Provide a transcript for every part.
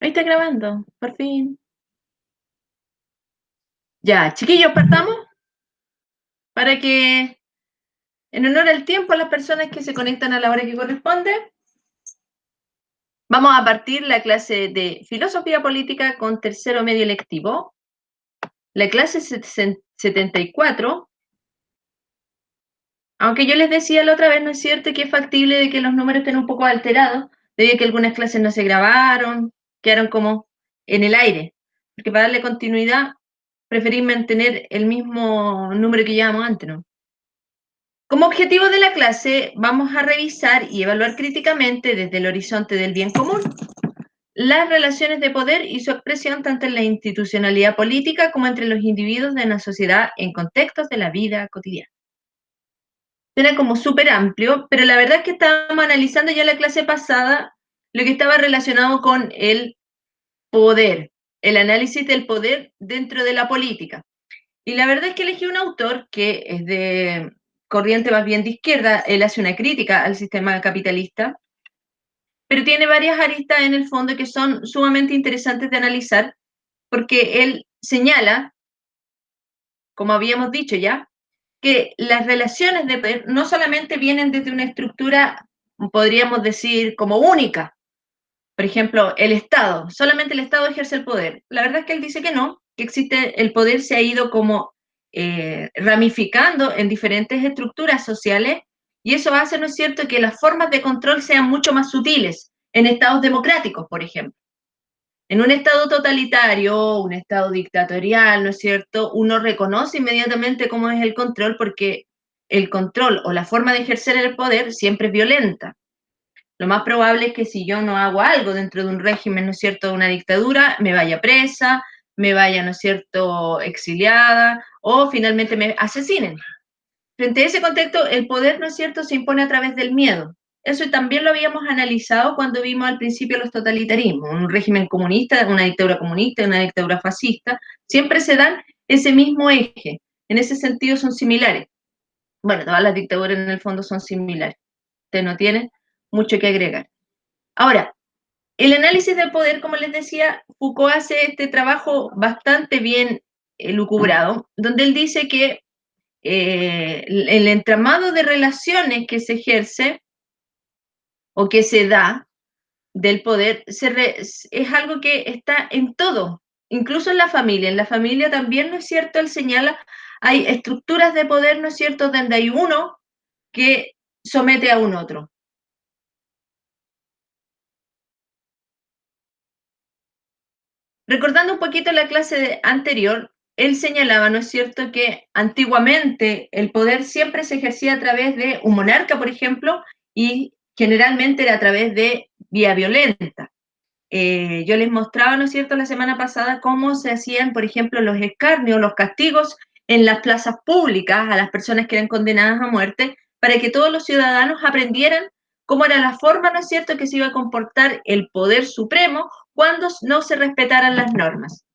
Ahí está grabando, por fin. Ya, chiquillos, partamos para que, en honor al tiempo, a las personas que se conectan a la hora que corresponde, vamos a partir la clase de Filosofía Política con tercero medio lectivo, la clase 74. Aunque yo les decía la otra vez, no es cierto que es factible de que los números estén un poco alterados, debido a que algunas clases no se grabaron, quedaron como en el aire, porque para darle continuidad preferí mantener el mismo número que llevábamos antes, ¿no? Como objetivo de la clase, vamos a revisar y evaluar críticamente desde el horizonte del bien común las relaciones de poder y su expresión tanto en la institucionalidad política como entre los individuos de una sociedad en contextos de la vida cotidiana. Suena como súper amplio, pero la verdad es que estábamos analizando ya en la clase pasada lo que estaba relacionado con el poder, el análisis del poder dentro de la política. Y la verdad es que elegí un autor que es de corriente más bien de izquierda, él hace una crítica al sistema capitalista, pero tiene varias aristas en el fondo que son sumamente interesantes de analizar, porque él señala, como habíamos dicho ya, que las relaciones de poder no solamente vienen desde una estructura, podríamos decir, como única. Por ejemplo, el Estado, solamente el Estado ejerce el poder. La verdad es que él dice que no, que existe, el poder se ha ido como ramificando en diferentes estructuras sociales y eso hace, ¿no es cierto?, que las formas de control sean mucho más sutiles en estados democráticos, por ejemplo. En un estado totalitario, un estado dictatorial, ¿no es cierto?, uno reconoce inmediatamente cómo es el control porque el control o la forma de ejercer el poder siempre es violenta. Lo más probable es que si yo no hago algo dentro de un régimen, ¿no es cierto?, de una dictadura, me vaya presa, me vaya, ¿no es cierto?, exiliada o finalmente me asesinen. Frente a ese contexto, el poder, ¿no es cierto?, se impone a través del miedo. Eso también lo habíamos analizado cuando vimos al principio los totalitarismos. Un régimen comunista, una dictadura fascista, siempre se dan ese mismo eje. En ese sentido son similares. Bueno, todas las dictaduras en el fondo son similares. Usted no tiene mucho que agregar. Ahora, el análisis del poder, como les decía, Foucault hace este trabajo bastante bien lucubrado, donde él dice que el entramado de relaciones que se ejerce o que se da del poder es algo que está en todo, incluso en la familia. En la familia también, ¿no es cierto? Él señala, hay estructuras de poder, ¿no es cierto?, donde hay uno que somete a un otro. Recordando un poquito la clase anterior, él señalaba, ¿no es cierto?, que antiguamente el poder siempre se ejercía a través de un monarca, por ejemplo, y generalmente era a través de vía violenta. Yo les mostraba, ¿no es cierto?, la semana pasada cómo se hacían, por ejemplo, los escarnios, los castigos en las plazas públicas a las personas que eran condenadas a muerte, para que todos los ciudadanos aprendieran cómo era la forma, ¿no es cierto?, que se iba a comportar el poder supremo cuando no se respetaran las normas.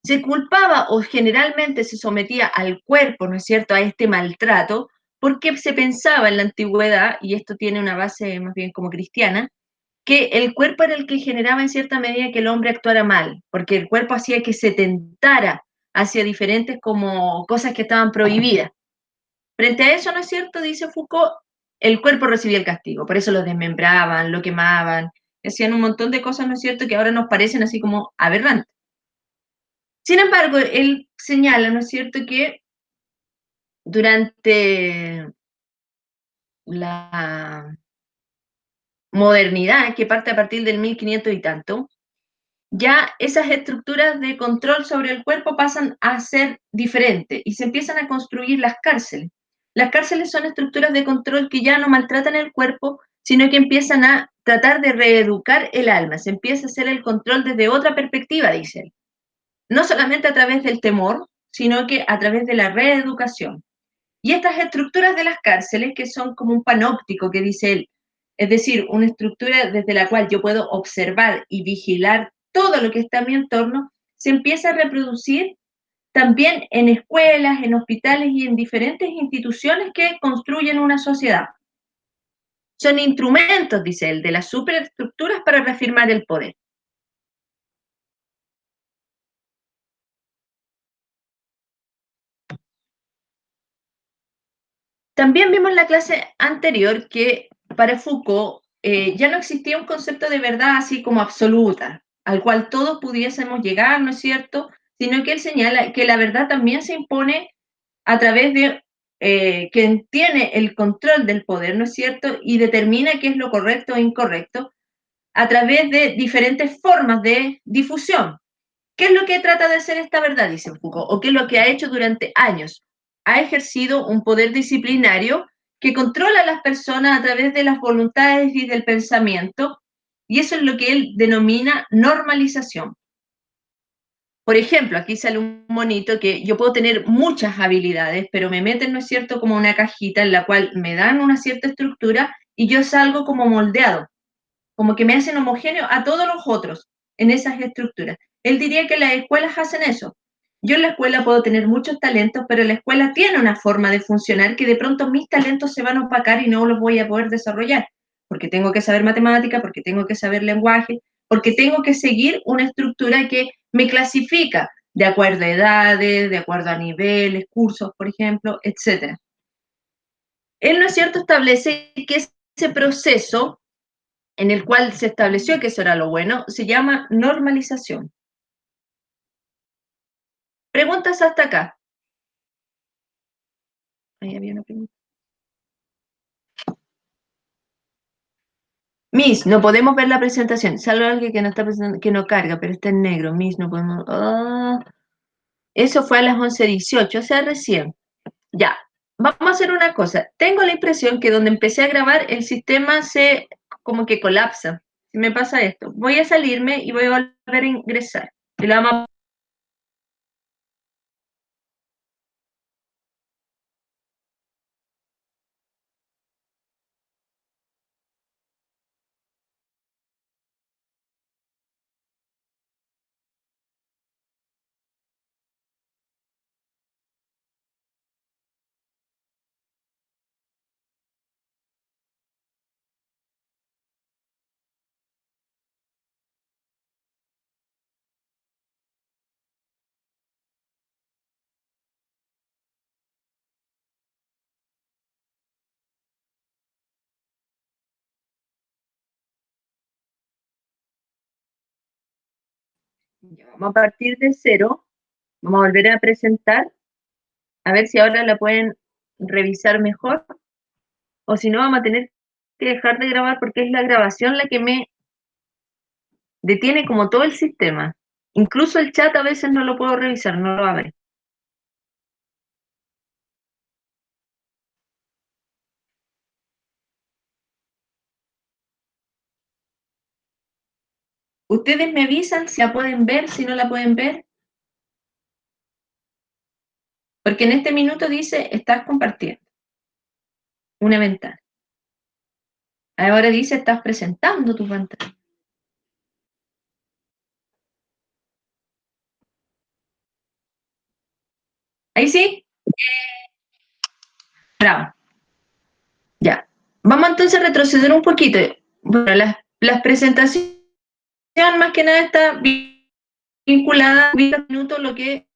Se culpaba o generalmente se sometía al cuerpo, ¿no es cierto?, a este maltrato, porque se pensaba en la antigüedad, y esto tiene una base más bien como cristiana, que el cuerpo era el que generaba en cierta medida que el hombre actuara mal, porque el cuerpo hacía que se tentara hacia diferentes como cosas que estaban prohibidas. Frente a eso, ¿no es cierto?, dice Foucault, el cuerpo recibía el castigo, por eso lo desmembraban, lo quemaban, hacían un montón de cosas, ¿no es cierto?, que ahora nos parecen así como aberrantes. Sin embargo, él señala, ¿no es cierto?, que durante la modernidad, que parte a partir del 1500 y tanto, ya esas estructuras de control sobre el cuerpo pasan a ser diferentes y se empiezan a construir las cárceles. Las cárceles son estructuras de control que ya no maltratan el cuerpo, sino que empiezan a tratar de reeducar el alma. Se empieza a hacer el control desde otra perspectiva, dice él. No solamente a través del temor, sino que a través de la reeducación. Y estas estructuras de las cárceles, que son como un panóptico, que dice él, es decir, una estructura desde la cual yo puedo observar y vigilar todo lo que está en mi entorno, se empieza a reproducir también en escuelas, en hospitales y en diferentes instituciones que construyen una sociedad. son instrumentos, dice él, de las superestructuras para reafirmar el poder. También vimos en la clase anterior que para Foucault ya no existía un concepto de verdad así como absoluta, al cual todos pudiésemos llegar, ¿no es cierto? Sino que él señala que la verdad también se impone a través de quien tiene el control del poder, ¿no es cierto? Y determina qué es lo correcto e incorrecto a través de diferentes formas de difusión. ¿Qué es lo que trata de hacer esta verdad, dice Foucault? ¿O qué es lo que ha hecho durante años? Ha ejercido un poder disciplinario que controla a las personas a través de las voluntades y del pensamiento, y eso es lo que él denomina normalización. Por ejemplo, aquí sale un monito que yo puedo tener muchas habilidades, pero me meten, ¿no es cierto?, como una cajita en la cual me dan una cierta estructura y yo salgo como moldeado, como que me hacen homogéneo a todos los otros en esas estructuras. Él diría que las escuelas hacen eso. Yo en la escuela puedo tener muchos talentos, pero la escuela tiene una forma de funcionar que de pronto mis talentos se van a opacar y no los voy a poder desarrollar, porque tengo que saber matemática, porque tengo que saber lenguaje, porque tengo que seguir una estructura que me clasifica de acuerdo a edades, de acuerdo a niveles, cursos, por ejemplo, etcétera. Él, ¿no es cierto?, establece que ese proceso en el cual se estableció que eso era lo bueno, se llama normalización. Preguntas hasta acá. Ahí había una pregunta. Miss, no podemos ver la presentación. Salvo alguien que no está presentando, que no carga, pero está en negro. Miss, no podemos. Oh, eso fue a las 11:18, o sea, recién. Ya. Vamos a hacer una cosa. Tengo la impresión que donde empecé a grabar, el sistema se como que colapsa. Si me pasa esto, voy a salirme y voy a volver a ingresar. Y la vamos a vamos a partir de cero. Vamos a volver a presentar, a ver si ahora la pueden revisar mejor, o si no vamos a tener que dejar de grabar porque es la grabación la que me detiene como todo el sistema. Incluso el chat a veces no lo puedo revisar, no lo abre. Ustedes me avisan si la pueden ver, si no la pueden ver, porque en este minuto dice, estás compartiendo una ventana. Ahora dice, estás presentando tu pantalla. Ahí sí, bravo. Ya. Vamos entonces a retroceder un poquito. Bueno, las presentaciones más que nada está vinculada a 20 minutos lo que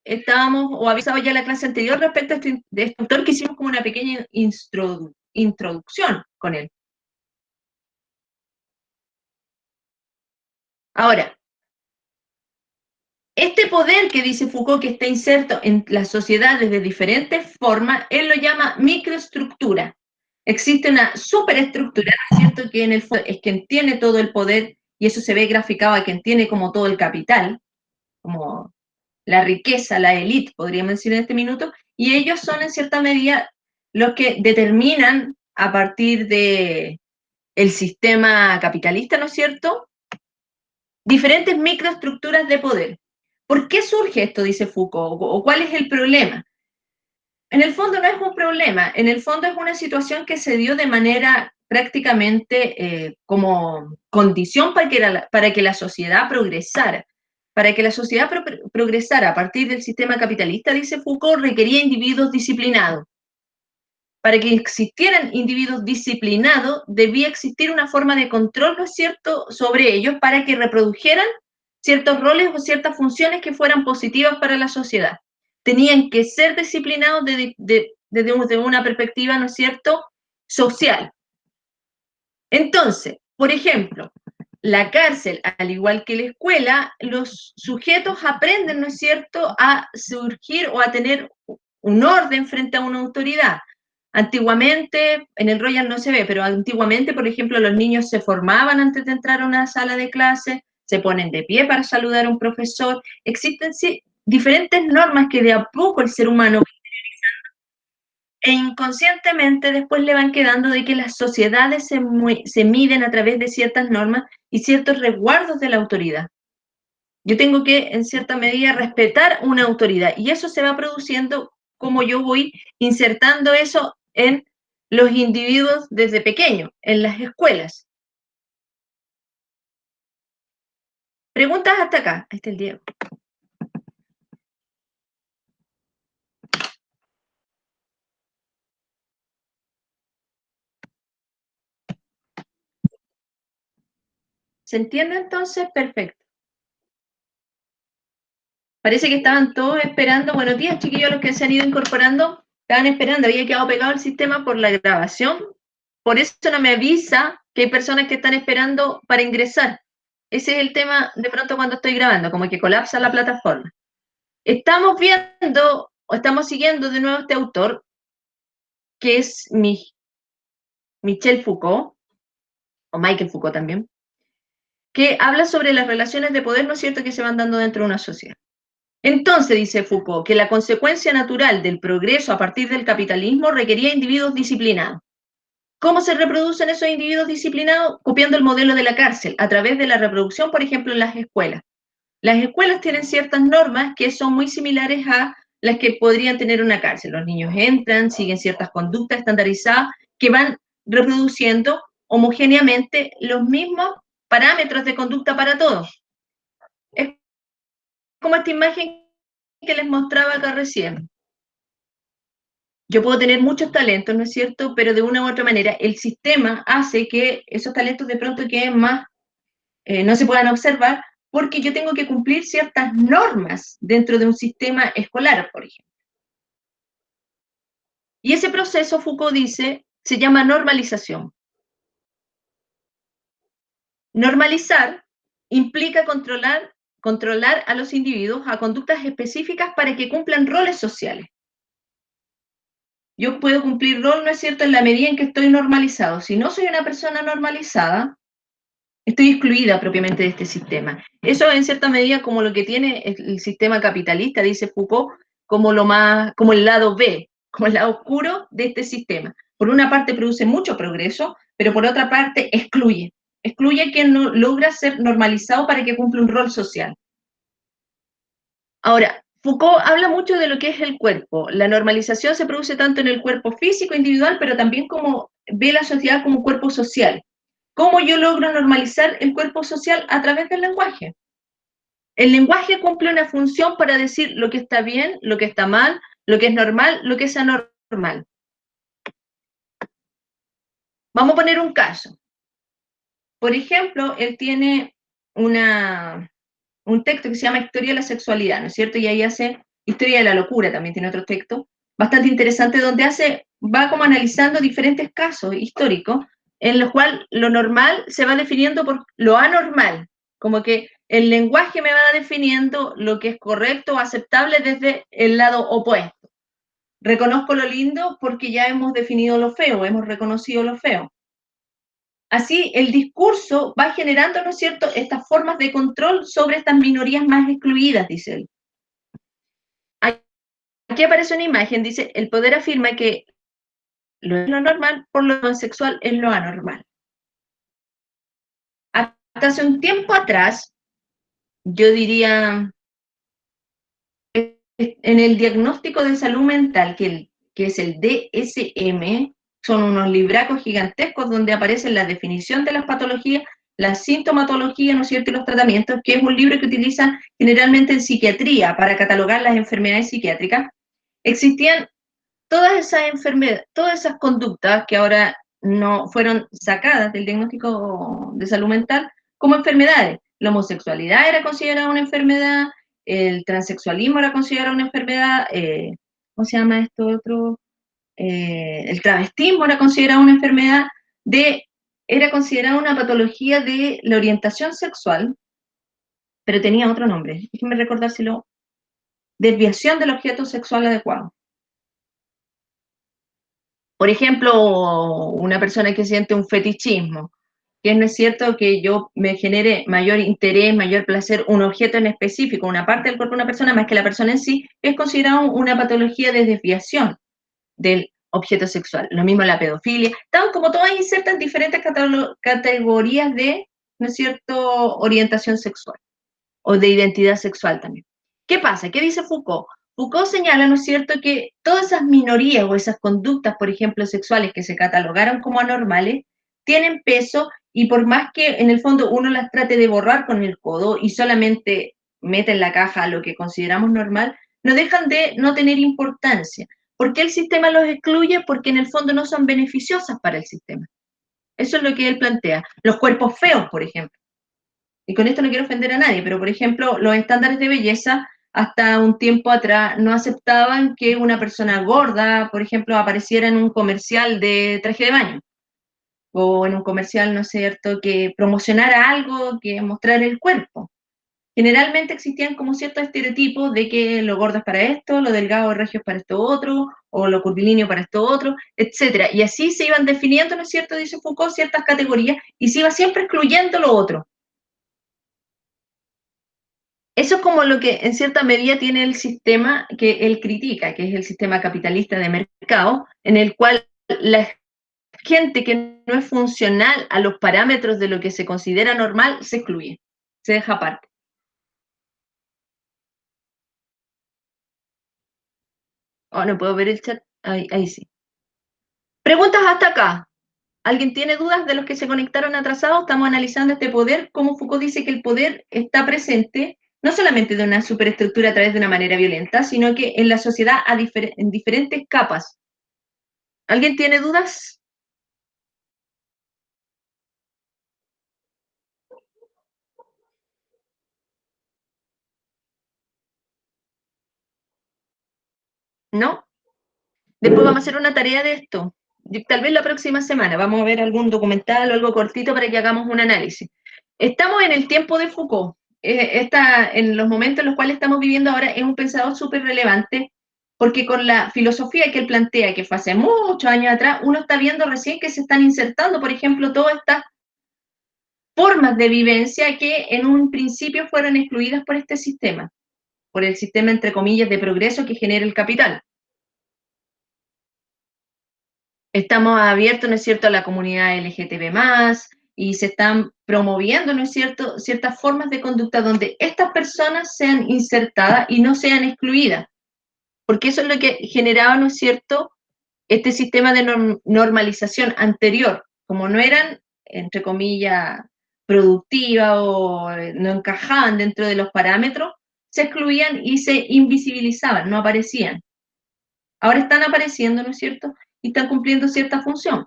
estábamos o avisado ya en la clase anterior respecto a este autor, que hicimos como una pequeña introducción con él. Ahora, este poder que dice Foucault que está inserto en las sociedades de diferentes formas, él lo llama microestructura. Existe una superestructura, ¿no es cierto?, que en el fondo es quien tiene todo el poder, y eso se ve graficado a quien tiene como todo el capital, como la riqueza, la élite, podríamos decir en este minuto, y ellos son en cierta medida los que determinan a partir de el sistema capitalista, ¿no es cierto?, diferentes microestructuras de poder. ¿Por qué surge esto, dice Foucault, o cuál es el problema? En el fondo no es un problema, en el fondo es una situación que se dio de manera prácticamente como condición para que la sociedad progresara. Para que la sociedad progresara a partir del sistema capitalista, dice Foucault, requería individuos disciplinados. para que existieran individuos disciplinados, debía existir una forma de control, ¿no es cierto?, sobre ellos para que reprodujeran ciertos roles o ciertas funciones que fueran positivas para la sociedad. Tenían que ser disciplinados desde una perspectiva, ¿no es cierto?, social. Entonces, por ejemplo, la cárcel, al igual que la escuela, los sujetos aprenden, ¿no es cierto?, a surgir o a tener un orden frente a una autoridad. Antiguamente, en el Royal no se ve, pero antiguamente, por ejemplo, los niños se formaban antes de entrar a una sala de clase, se ponen de pie para saludar a un profesor. Existen sí, diferentes normas que de a poco el ser humano e inconscientemente después le van quedando de que las sociedades se miden a través de ciertas normas y ciertos resguardos de la autoridad. Yo tengo que, en cierta medida, respetar una autoridad y eso se va produciendo como yo voy insertando eso en los individuos desde pequeños, en las escuelas. Preguntas hasta acá. Ahí está el Diego. ¿Se entiende entonces? Perfecto. Parece que estaban todos esperando. Buenos días, chiquillos, los que se han ido incorporando. Estaban esperando, había quedado pegado el sistema por la grabación. Por eso no me avisa que hay personas que están esperando para ingresar. Ese es el tema de pronto cuando estoy grabando, como que colapsa la plataforma. Estamos viendo o estamos siguiendo de nuevo este autor, que es Michel Foucault, o Michael Foucault también, que habla sobre las relaciones de poder, ¿no es cierto?, que se van dando dentro de una sociedad. Entonces, dice Foucault, que la consecuencia natural del progreso a partir del capitalismo requería individuos disciplinados. ¿Cómo se reproducen esos individuos disciplinados? Copiando el modelo de la cárcel, a través de la reproducción, por ejemplo, en las escuelas. Las escuelas tienen ciertas normas que son muy similares a las que podrían tener una cárcel. Los niños entran, siguen ciertas conductas estandarizadas que van reproduciendo homogéneamente los mismos parámetros de conducta para todos. Es como esta imagen que les mostraba acá recién. Yo puedo tener muchos talentos, ¿no es cierto? Pero de una u otra manera el sistema hace que esos talentos de pronto queden más, no se puedan observar, porque yo tengo que cumplir ciertas normas dentro de un sistema escolar, por ejemplo. Y ese proceso, Foucault dice, se llama normalización. Normalizar implica controlar a los individuos a conductas específicas para que cumplan roles sociales. Yo puedo cumplir rol, ¿no es cierto?, en la medida en que estoy normalizado. Si no soy una persona normalizada, estoy excluida propiamente de este sistema. Eso en cierta medida como lo que tiene el sistema capitalista, dice Foucault, como el lado B, como el lado oscuro de este sistema. Por una parte produce mucho progreso, pero por otra parte excluye a quien no logra ser normalizado para que cumpla un rol social. Ahora, Foucault habla mucho de lo que es el cuerpo. La normalización se produce tanto en el cuerpo físico individual, pero también como ve la sociedad como cuerpo social. ¿Cómo yo logro normalizar el cuerpo social? A través del lenguaje. El lenguaje cumple una función para decir lo que está bien, lo que está mal, lo que es normal, lo que es anormal. Vamos a poner un caso. Por ejemplo, él tiene un texto que se llama Historia de la Sexualidad, ¿no es cierto? Y ahí hace Historia de la Locura, también tiene otro texto bastante interesante, donde va como analizando diferentes casos históricos, en los cuales lo normal se va definiendo por lo anormal, como que el lenguaje me va definiendo lo que es correcto o aceptable desde el lado opuesto. Reconozco lo lindo porque ya hemos definido lo feo, hemos reconocido lo feo. Así, el discurso va generando, ¿no es cierto?, estas formas de control sobre estas minorías más excluidas, dice él. Aquí aparece una imagen, dice, el poder afirma que lo es lo normal, por lo homosexual es lo anormal. Hasta hace un tiempo atrás, yo diría, en el diagnóstico de salud mental, que es el DSM, son unos libracos gigantescos donde aparecen la definición de las patologías, la sintomatología, ¿no es cierto?, y los tratamientos, que es un libro que utilizan generalmente en psiquiatría para catalogar las enfermedades psiquiátricas. Existían todas esas enfermedades, todas esas conductas que ahora no fueron sacadas del diagnóstico de salud mental como enfermedades. La homosexualidad era considerada una enfermedad, el transexualismo era considerado una enfermedad, ¿cómo se llama esto otro? El travestismo era considerado una enfermedad era considerada una patología de la orientación sexual, pero tenía otro nombre. Déjenme recordárselo. Desviación del objeto sexual adecuado. Por ejemplo, una persona que siente un fetichismo, que no es cierto que yo me genere mayor interés, mayor placer, un objeto en específico, una parte del cuerpo de una persona, más que la persona en sí, es considerado una patología de desviación del objeto sexual. Lo mismo la pedofilia. Están como todas insertas en diferentes categorías de, ¿no es cierto?, orientación sexual o de identidad sexual también. ¿Qué pasa? ¿Qué dice Foucault? Foucault señala, ¿no es cierto?, que todas esas minorías o esas conductas, por ejemplo, sexuales que se catalogaron como anormales, tienen peso y por más que en el fondo uno las trate de borrar con el codo y solamente mete en la caja lo que consideramos normal, no dejan de no tener importancia. ¿Por qué el sistema los excluye? Porque en el fondo no son beneficiosas para el sistema. Eso es lo que él plantea. Los cuerpos feos, por ejemplo. Y con esto no quiero ofender a nadie, pero por ejemplo, los estándares de belleza hasta un tiempo atrás no aceptaban que una persona gorda, por ejemplo, apareciera en un comercial de traje de baño o en un comercial, ¿no es cierto?, que promocionara algo, que mostrara el cuerpo. Generalmente existían como ciertos estereotipos de que lo gordo es para esto, lo delgado y regio es para esto otro, o lo curvilíneo para esto otro, etcétera. Y así se iban definiendo, ¿no es cierto?, dice Foucault, ciertas categorías y se iba siempre excluyendo lo otro. Eso es como lo que en cierta medida tiene el sistema que él critica, que es el sistema capitalista de mercado, en el cual la gente que no es funcional a los parámetros de lo que se considera normal se excluye, se deja aparte. Oh, no puedo ver el chat. Ahí sí. Preguntas hasta acá. ¿Alguien tiene dudas de los que se conectaron atrasados? Estamos analizando este poder, cómo Foucault dice que el poder está presente no solamente de una superestructura a través de una manera violenta, sino que en la sociedad en diferentes capas. ¿Alguien tiene dudas? ¿No? Después vamos a hacer una tarea de esto. Tal vez la próxima semana vamos a ver algún documental o algo cortito para que hagamos un análisis. Estamos en el tiempo de Foucault. En los momentos en los cuales estamos viviendo ahora es un pensador súper relevante porque con la filosofía que él plantea, que fue hace muchos años atrás, uno está viendo recién que se están insertando, por ejemplo, todas estas formas de vivencia que en un principio fueron excluidas por este sistema, por el sistema, entre comillas, de progreso que genera el capital. Estamos abiertos, ¿no es cierto?, a la comunidad LGTB+, y se están promoviendo, ¿no es cierto?, ciertas formas de conducta donde estas personas sean insertadas y no sean excluidas, porque eso es lo que generaba, ¿no es cierto?, este sistema de normalización anterior, como no eran, entre comillas, productivas o no encajaban dentro de los parámetros, se excluían y se invisibilizaban, no aparecían. Ahora están apareciendo, ¿no es cierto?, y están cumpliendo cierta función.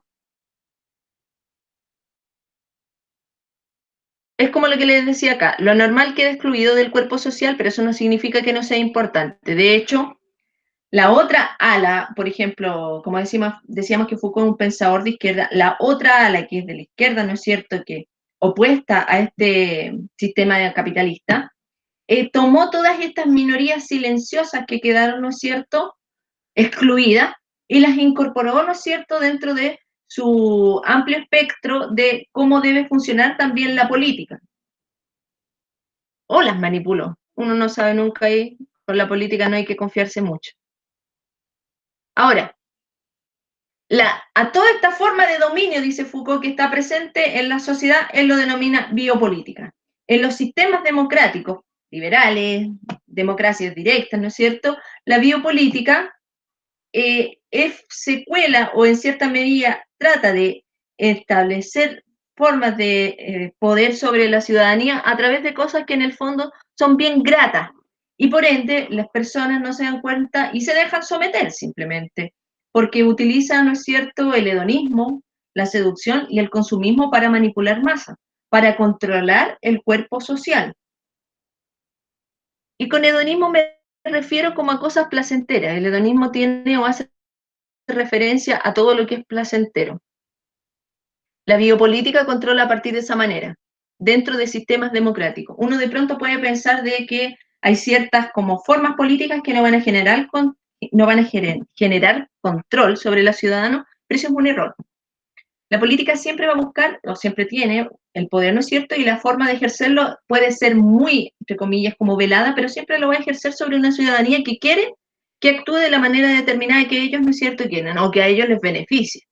Es como lo que les decía acá, lo normal queda excluido del cuerpo social, pero eso no significa que no sea importante. De hecho, la otra ala, por ejemplo, como decíamos que Foucault es un pensador de izquierda, la otra ala que es de la izquierda, ¿no es cierto?, que opuesta a este sistema capitalista, tomó todas estas minorías silenciosas que quedaron, ¿no es cierto?, excluidas y las incorporó, ¿no es cierto?, dentro de su amplio espectro de cómo debe funcionar también la política. O las manipuló. Uno no sabe nunca ahí, con la política no hay que confiarse mucho. Ahora, a toda esta forma de dominio, dice Foucault, que está presente en la sociedad, él lo denomina biopolítica. En los sistemas democráticos, liberales, democracias directas, ¿no es cierto?, la biopolítica es secuela o en cierta medida trata de establecer formas de poder sobre la ciudadanía a través de cosas que en el fondo son bien gratas y por ende las personas no se dan cuenta y se dejan someter simplemente porque utiliza, ¿no es cierto?, el hedonismo, la seducción y el consumismo para manipular masa, para controlar el cuerpo social. Y con hedonismo me refiero como a cosas placenteras. El hedonismo tiene o hace referencia a todo lo que es placentero. La biopolítica controla a partir de esa manera, dentro de sistemas democráticos. Uno de pronto puede pensar de que hay ciertas como formas políticas que no van a generar, generar control sobre los ciudadanos, pero eso es un error. La política siempre va a buscar, o siempre tiene, el poder, ¿no es cierto? Y la forma de ejercerlo puede ser muy, entre comillas, como velada, pero siempre lo va a ejercer sobre una ciudadanía que quiere que actúe de la manera determinada que ellos, ¿no es cierto?, quieren, o que a ellos les beneficie.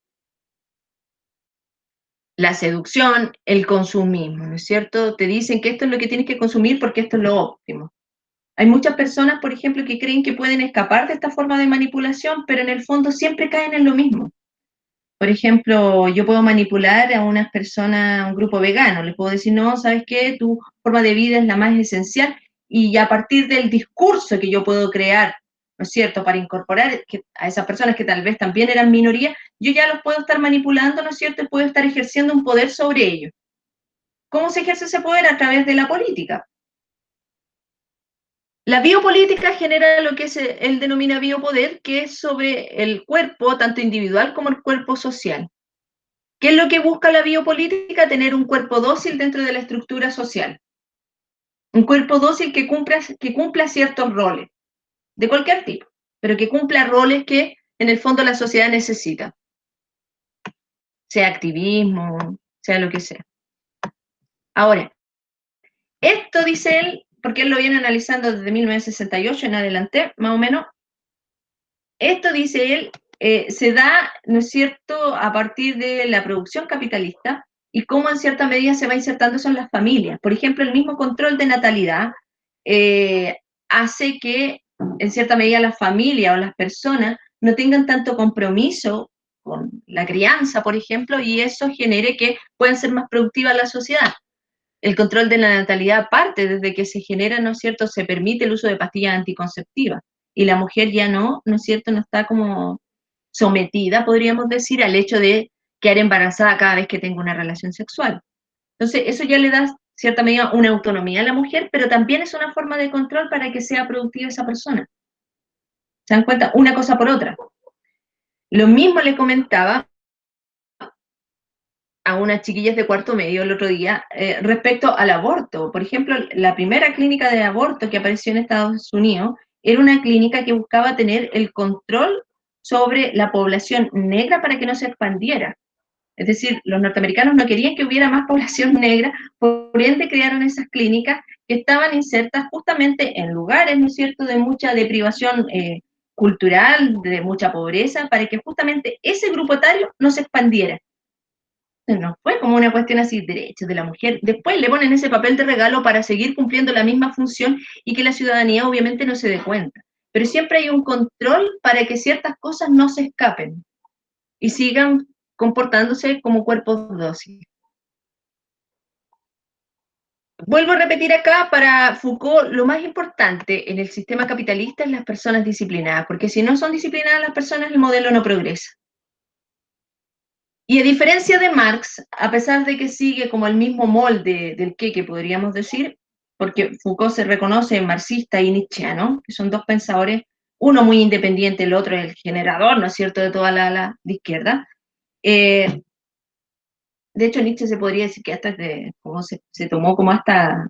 La seducción, el consumismo, ¿no es cierto? Te dicen que esto es lo que tienes que consumir porque esto es lo óptimo. Hay muchas personas, por ejemplo, que creen que pueden escapar de esta forma de manipulación, pero en el fondo siempre caen en lo mismo. Por ejemplo, yo puedo manipular a unas personas, a un grupo vegano, les puedo decir, no, ¿sabes qué? Tu forma de vida es la más esencial y a partir del discurso que yo puedo crear, ¿no es cierto?, para incorporar a esas personas que tal vez también eran minoría, yo ya los puedo estar manipulando, ¿no es cierto?, y puedo estar ejerciendo un poder sobre ellos. ¿Cómo se ejerce ese poder? A través de la política. La biopolítica genera lo que él denomina biopoder, que es sobre el cuerpo, tanto individual como el cuerpo social. ¿Qué es lo que busca la biopolítica? Tener un cuerpo dócil dentro de la estructura social. Un cuerpo dócil que cumpla ciertos roles, de cualquier tipo, pero que cumpla roles que en el fondo la sociedad necesita, sea activismo, sea lo que sea. Ahora, esto dice él, porque él lo viene analizando desde 1968 en adelante, más o menos, esto dice él, se da, ¿no es cierto?, a partir de la producción capitalista y cómo en cierta medida se va insertando eso en las familias. Por ejemplo, el mismo control de natalidad hace que en cierta medida las familias o las personas no tengan tanto compromiso con la crianza, por ejemplo, y eso genere que puedan ser más productivas la sociedad. El control de la natalidad parte desde que se genera, ¿no es cierto?, se permite el uso de pastillas anticonceptivas y la mujer ya no es cierto?, no está como sometida, podríamos decir, al hecho de quedar embarazada cada vez que tenga una relación sexual. Entonces, eso ya le da, cierta medida, una autonomía a la mujer, pero también es una forma de control para que sea productiva esa persona. ¿Se dan cuenta? Una cosa por otra. Lo mismo le comentaba a unas chiquillas de cuarto medio el otro día respecto al aborto. Por ejemplo, la primera clínica de aborto que apareció en Estados Unidos era una clínica que buscaba tener el control sobre la población negra para que no se expandiera. Es decir, los norteamericanos no querían que hubiera más población negra, por ende crearon esas clínicas que estaban insertas justamente en lugares, ¿no es cierto?, de mucha deprivación cultural, de mucha pobreza, para que justamente ese grupo etario no se expandiera. No fue como una cuestión así, derechos de la mujer. Después le ponen ese papel de regalo para seguir cumpliendo la misma función y que la ciudadanía obviamente no se dé cuenta. Pero siempre hay un control para que ciertas cosas no se escapen y sigan comportándose como cuerpos dóciles. Vuelvo a repetir acá, para Foucault, lo más importante en el sistema capitalista es las personas disciplinadas, porque si no son disciplinadas las personas, el modelo no progresa. Y a diferencia de Marx, a pesar de que sigue como el mismo molde del que podríamos decir, porque Foucault se reconoce marxista y nietzscheano, que son dos pensadores, uno muy independiente, el otro el generador, ¿no es cierto?, de toda la ala de izquierda. De hecho, Nietzsche se podría decir que hasta como se tomó como hasta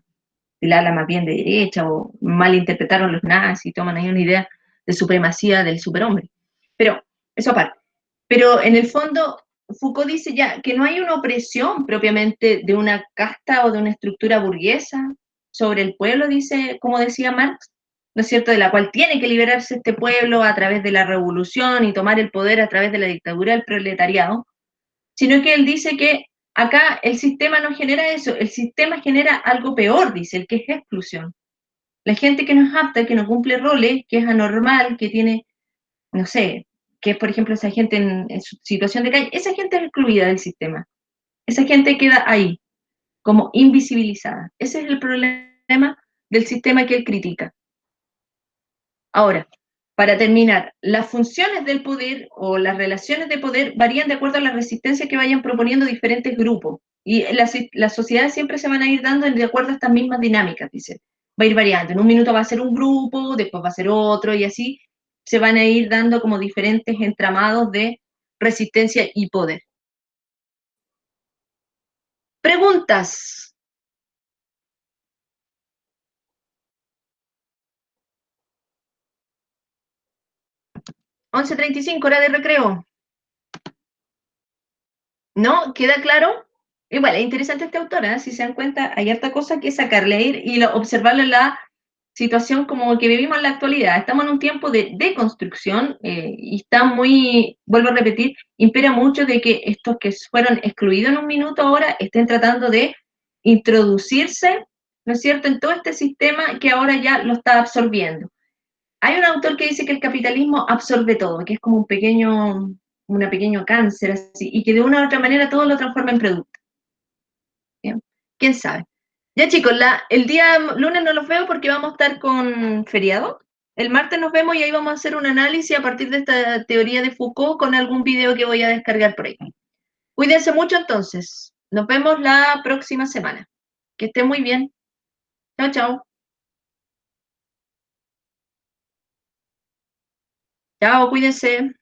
el ala más bien de derecha, o malinterpretaron los nazis, toman ahí una idea de supremacía del superhombre. Pero, eso aparte. Pero en el fondo, Foucault dice ya que no hay una opresión propiamente de una casta o de una estructura burguesa sobre el pueblo, dice, como decía Marx, ¿no es cierto?, de la cual tiene que liberarse este pueblo a través de la revolución y tomar el poder a través de la dictadura del proletariado, sino que él dice que acá el sistema no genera eso, el sistema genera algo peor, dice, el que es exclusión. La gente que no es apta, que no cumple roles, que es anormal, que tiene, no sé, que es, por ejemplo, esa gente en su situación de calle, esa gente es excluida del sistema. Esa gente queda ahí, como invisibilizada. Ese es el problema del sistema que él critica. Ahora, Para terminar, las funciones del poder o las relaciones de poder varían de acuerdo a la resistencia que vayan proponiendo diferentes grupos. Y las sociedades siempre se van a ir dando de acuerdo a estas mismas dinámicas, dicen. Va a ir variando. En un minuto va a ser un grupo, después va a ser otro, y así se van a ir dando como diferentes entramados de resistencia y poder. Preguntas. 11:35, hora de recreo. ¿No? ¿Queda claro? Igual, es interesante esta autora, si se dan cuenta, hay harta cosa que sacarle y observarle la situación como que vivimos en la actualidad. Estamos en un tiempo de deconstrucción y está muy, vuelvo a repetir, impera mucho de que estos que fueron excluidos en un minuto ahora estén tratando de introducirse, ¿no es cierto?, en todo este sistema que ahora ya lo está absorbiendo. Hay un autor que dice que el capitalismo absorbe todo, que es como un pequeño cáncer, así, y que de una u otra manera todo lo transforma en producto. ¿Bien? ¿Quién sabe? Ya chicos, el día lunes no los veo porque vamos a estar con feriado. El martes nos vemos y ahí vamos a hacer un análisis a partir de esta teoría de Foucault con algún video que voy a descargar por ahí. Cuídense mucho entonces. Nos vemos la próxima semana. Que estén muy bien. Chao, chao. Chao, cuídense.